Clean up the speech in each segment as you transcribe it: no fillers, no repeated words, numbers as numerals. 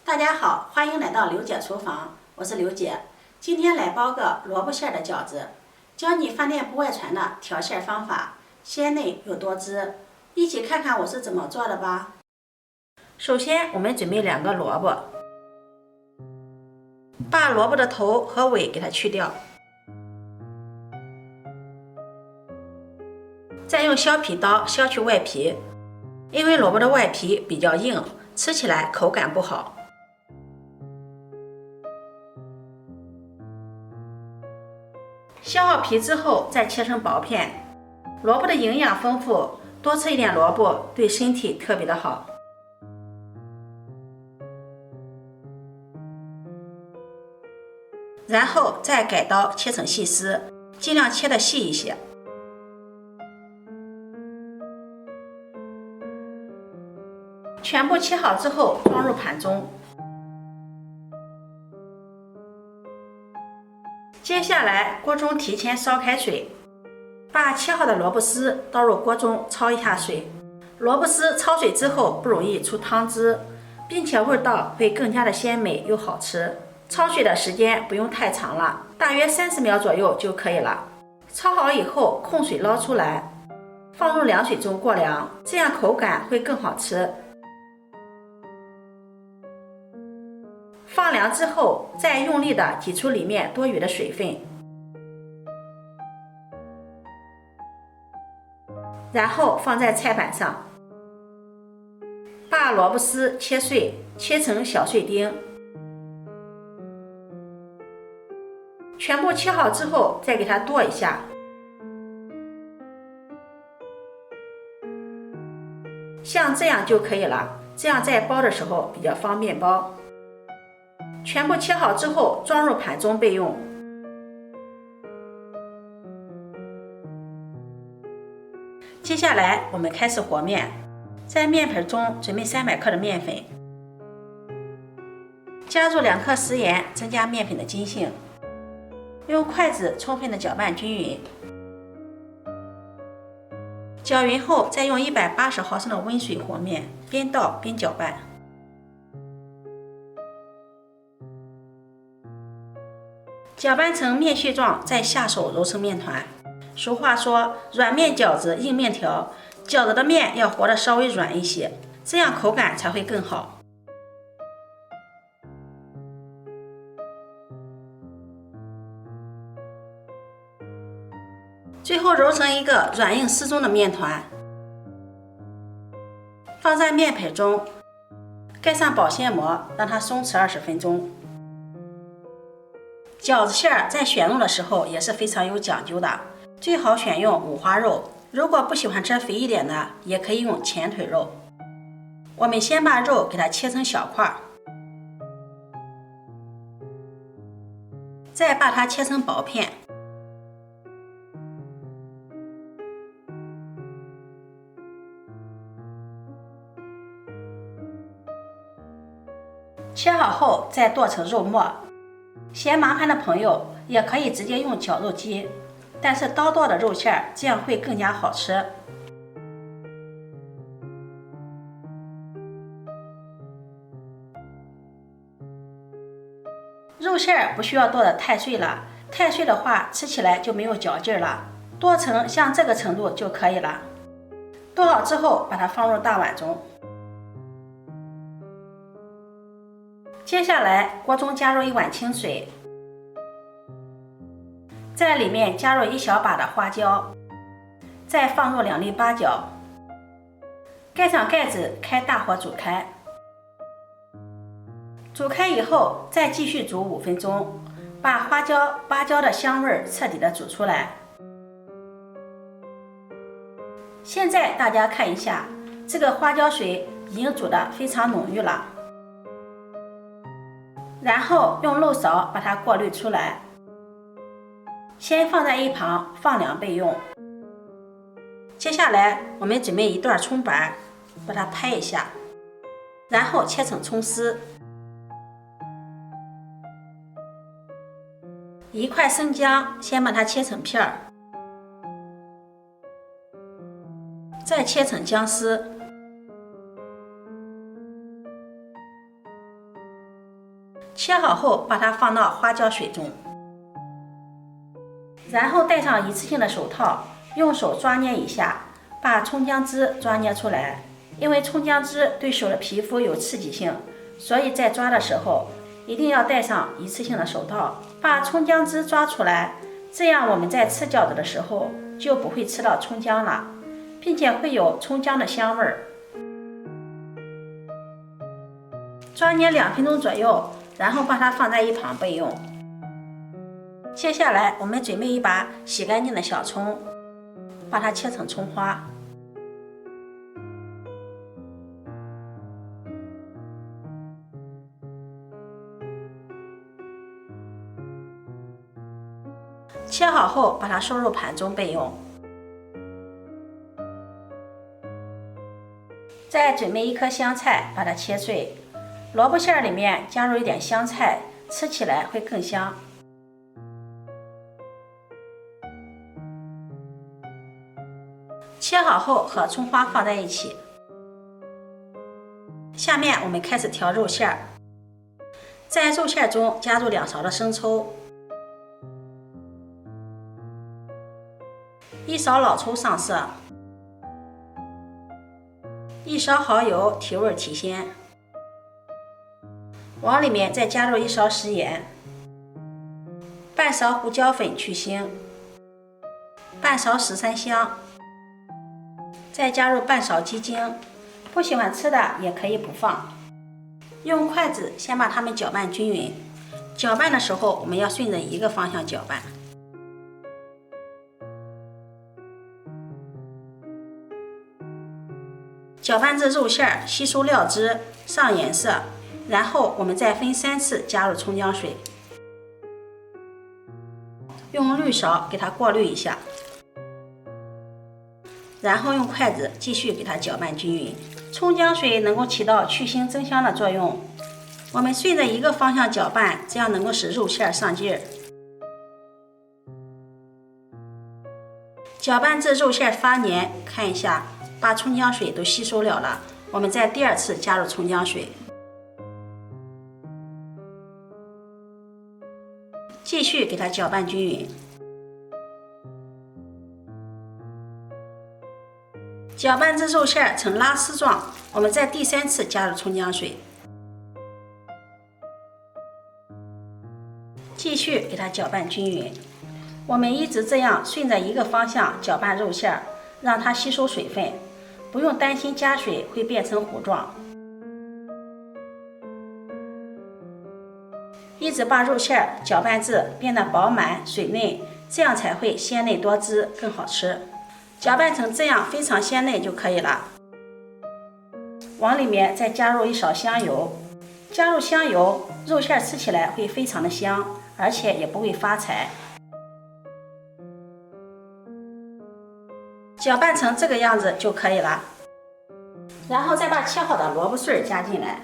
大家好，欢迎来到刘姐厨房，我是刘姐。今天来包个萝卜馅的饺子，教你饭店不外传的调馅方法，鲜嫩又多汁。一起看看我是怎么做的吧。首先，我们准备2个萝卜，把萝卜的头和尾给它去掉，再用削皮刀削去外皮，因为萝卜的外皮比较硬，吃起来口感不好。削好皮之后，再切成薄片。萝卜的营养丰富，多吃一点萝卜对身体特别的好。然后再改刀切成细丝，尽量切得细一些。全部切好之后，装入盘中。接下来，锅中提前烧开水，把切好的萝卜丝倒入锅中焯一下水。萝卜丝焯水之后不容易出汤汁，并且味道会更加的鲜美又好吃。焯水的时间不用太长了，大约30秒左右就可以了。焯好以后控水捞出来，放入凉水中过凉，这样口感会更好吃。放凉之后，再用力的挤出里面多余的水分，然后放在菜板上，把萝卜丝切碎，切成小碎丁。全部切好之后，再给它剁一下，像这样就可以了。这样在包的时候比较方便包。全部切好之后，装入盘中备用。接下来我们开始和面，在面盆中准备300克的面粉，加入2克食盐，增加面粉的筋性。用筷子充分的搅拌均匀，搅匀后再用180毫升的温水和面，边倒边搅拌。搅拌成面絮状，再下手揉成面团。俗话说，软面饺子硬面条，饺子的面要和得稍微软一些，这样口感才会更好。最后揉成一个软硬适中的面团，放在面盆中，盖上保鲜膜，让它松弛20分钟。饺子馅在选用的时候也是非常有讲究的，最好选用五花肉，如果不喜欢吃肥一点的，也可以用前腿肉。我们先把肉给它切成小块，再把它切成薄片。切好后再剁成肉末。嫌麻烦的朋友也可以直接用绞肉机，但是刀剁的肉馅这样会更加好吃。肉馅不需要剁得太碎了，太碎的话吃起来就没有嚼劲了，剁成像这个程度就可以了。剁好之后把它放入大碗中。接下来，锅中加入1碗清水，在里面加入1小把的花椒，再放入2粒八角，盖上盖子，开大火煮开。煮开以后，再继续煮5分钟，把花椒、八角的香味彻底的煮出来。现在大家看一下，这个花椒水已经煮得非常浓郁了。然后用漏勺把它过滤出来，先放在一旁放凉备用。接下来我们准备一段葱白，把它拍一下，然后切成葱丝。1块生姜，先把它切成片儿，再切成姜丝。切好后把它放到花椒水中，然后戴上一次性的手套，用手抓捏一下，把葱姜汁抓捏出来。因为葱姜汁对手的皮肤有刺激性，所以在抓的时候一定要戴上一次性的手套，把葱姜汁抓出来，这样我们在吃饺子的时候就不会吃到葱姜了，并且会有葱姜的香味儿。抓捏2分钟左右，然后把它放在一旁备用。接下来我们准备一把洗干净的小葱，把它切成葱花。切好后把它收入盘中备用。再准备1颗香菜，把它切碎。萝卜馅里面加入一点香菜，吃起来会更香。切好后和葱花放在一起。下面我们开始调肉馅，在肉馅中加入2勺的生抽，1勺老抽上色，1勺蚝油提味提鲜，往里面再加入1勺食盐，半勺胡椒粉去腥，半勺十三香，再加入半勺鸡精，不喜欢吃的也可以不放。用筷子先把它们搅拌均匀，搅拌的时候我们要顺着一个方向搅拌。搅拌至肉馅吸收料汁上颜色，然后我们再分3次加入葱姜水，用滤勺给它过滤一下，然后用筷子继续给它搅拌均匀。葱姜水能够起到去腥增香的作用，我们顺着一个方向搅拌，这样能够使肉馅上劲儿。搅拌至肉馅发黏，看一下把葱姜水都吸收了，我们再第2次加入葱姜水，继续给它搅拌均匀。搅拌至肉馅呈拉丝状，我们再第3次加入葱姜水，继续给它搅拌均匀。我们一直这样顺着一个方向搅拌肉馅，让它吸收水分，不用担心加水会变成糊状。一直把肉馅搅拌至变得饱满水嫩，这样才会鲜嫩多汁，更好吃。搅拌成这样非常鲜嫩就可以了。往里面再加入1勺香油，加入香油，肉馅吃起来会非常的香，而且也不会发柴。搅拌成这个样子就可以了。然后再把切好的萝卜碎加进来，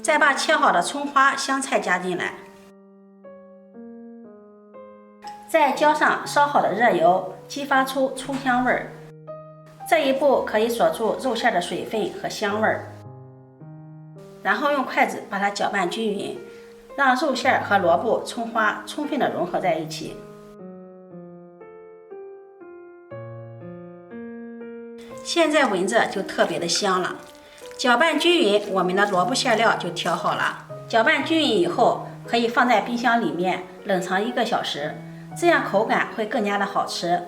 再把切好的葱花、香菜加进来，再浇上烧好的热油，激发出葱香味儿。这一步可以锁住肉馅的水分和香味儿。然后用筷子把它搅拌均匀，让肉馅和萝卜、葱花充分的融合在一起。现在闻着就特别的香了。搅拌均匀，我们的萝卜馅料就调好了。搅拌均匀以后，可以放在冰箱里面冷藏1个小时，这样口感会更加的好吃。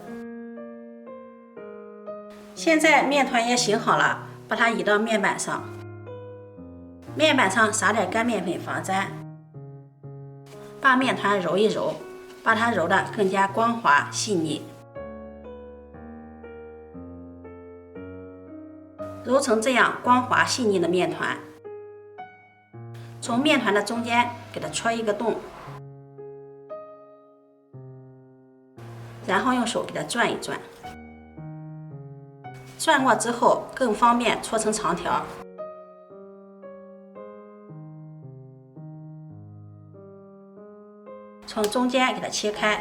现在面团也醒好了，把它移到面板上，面板上撒点干面粉防粘，把面团揉一揉，把它揉得更加光滑细腻。揉成这样光滑细腻的面团，从面团的中间给它戳一个洞，然后用手给它转一转，转过之后更方便搓成长条。从中间给它切开，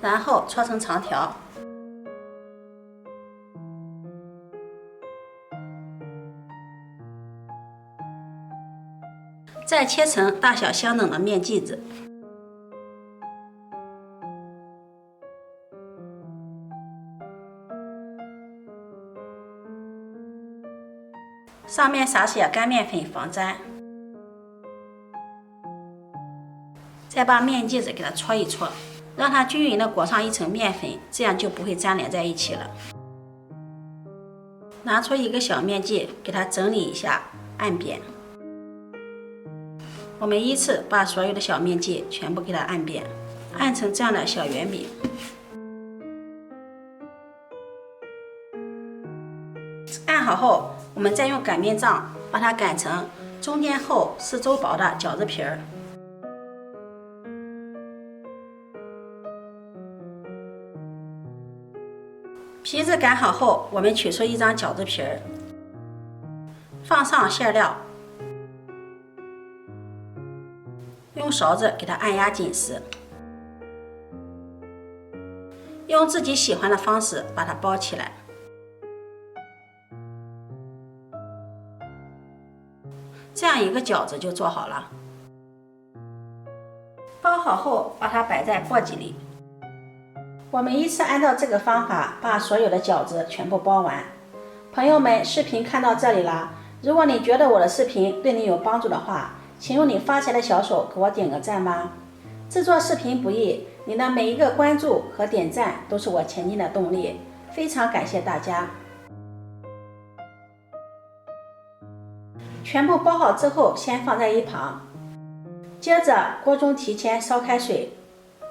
然后搓成长条。再切成大小相等的面剂子。上面撒些干面粉防粘，再把面剂子给它搓一搓，让它均匀的裹上一层面粉，这样就不会粘连在一起了。拿出一个小面剂，给它整理一下，按扁。我们依次把所有的小面剂全部给它按扁，按成这样的小圆饼。按好后，我们再用擀面杖把它擀成中间厚、四周薄的饺子皮儿。皮子擀好后，我们取出一张饺子皮儿，放上馅料，用勺子给它按压紧实，用自己喜欢的方式把它包起来。这样一个饺子就做好了。包好后，把它摆在簸箕里。我们依次按照这个方法把所有的饺子全部包完。朋友们，视频看到这里了，如果你觉得我的视频对你有帮助的话，请用你发财的小手给我点个赞吧。制作视频不易，你的每一个关注和点赞都是我前进的动力，非常感谢大家。全部包好之后，先放在一旁。接着，锅中提前烧开水，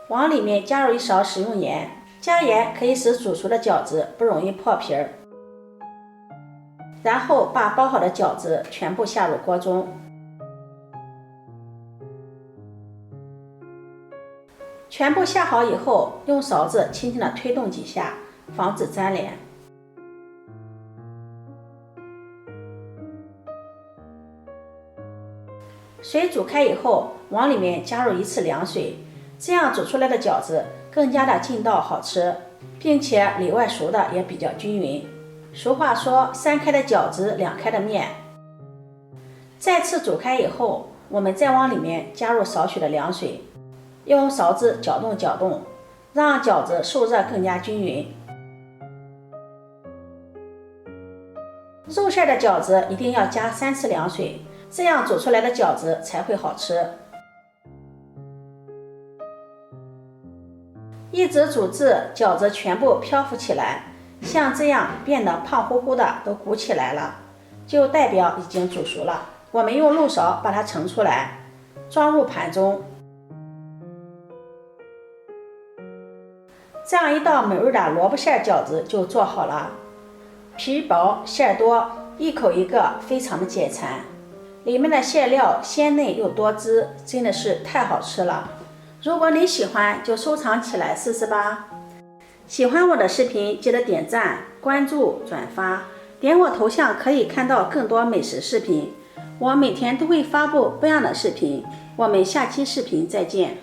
往里面加入一勺食用盐。加盐可以使煮熟的饺子不容易破皮儿。然后把包好的饺子全部下入锅中。全部下好以后，用勺子轻轻地推动几下，防止粘连。水煮开以后，往里面加入一次凉水，这样煮出来的饺子更加的劲道好吃，并且里外熟的也比较均匀。俗话说3开的饺子2开的面。再次煮开以后，我们再往里面加入少许的凉水，用勺子搅动搅动，让饺子受热更加均匀。肉馅的饺子一定要加3次凉水，这样煮出来的饺子才会好吃。一直煮至饺子全部漂浮起来，像这样变得胖乎乎的都鼓起来了，就代表已经煮熟了。我们用漏勺把它盛出来，装入盘中。这样一道美味的萝卜馅饺子就做好了，皮薄馅多，一口一个，非常的解馋。里面的馅料鲜嫩又多汁，真的是太好吃了。如果你喜欢，就收藏起来试试吧。喜欢我的视频，记得点赞、关注、转发，点我头像可以看到更多美食视频。我每天都会发布不一样的视频，我们下期视频再见。